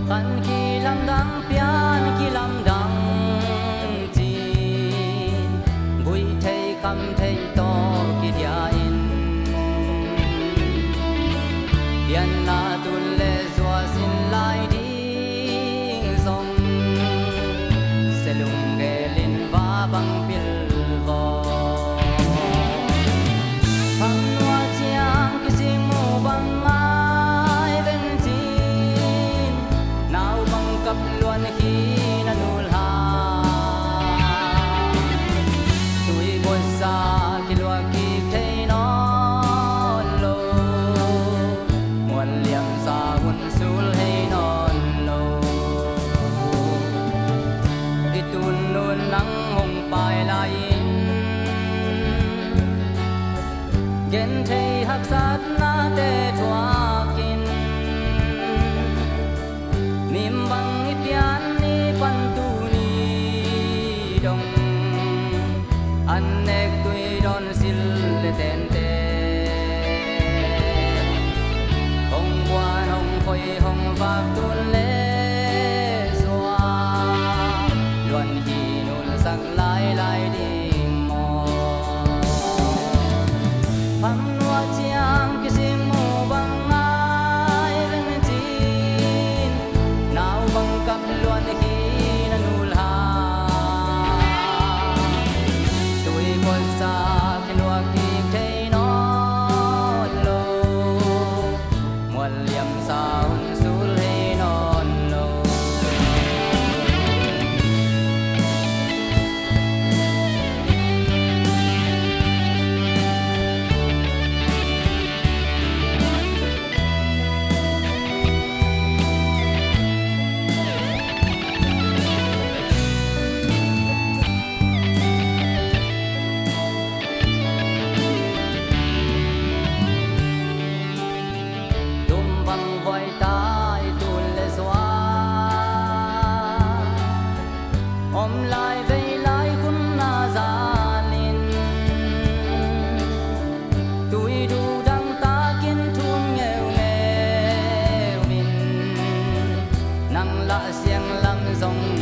khăn khi làm đắng pian khi làm đắng chi vui thấy cầm thấy to khi dia in pian na tu le zua xin lai đi sông sẽ lùng ghé lên và bằng pil vò thằng hoa chiang cái gì mù bằng ai bên tin nào bằng cặp luân khi na nul ha tuổi buồn xa khi lúa kịp thấy nó lô muôn liềm xa muôn sul hay non lô đi tuôn nôn nắng hồng bài lại gen thấy hắc sát na tê thoa kin nim bang itian ni pan tu ni dong anek tui don sil le ten te hong quan hong khoi hong vạc tuôn lệ xoa luân hi nôn sắc lai lai ding mò phăng hoa chiang cái gì mù bằng ai bên tin nào bằng cặp luân khi na nul ha tuổi còn xa cái lúa kịp thấy nó lô muôn liềm xa hun sul hay non lô tum bằng voi tai tuôn lệ xóa ôm lại vây lại khun na gia linh tuổi đủ đăng ta kiến thun nghèo nghèo min nắng lạ xiềng lâm dòng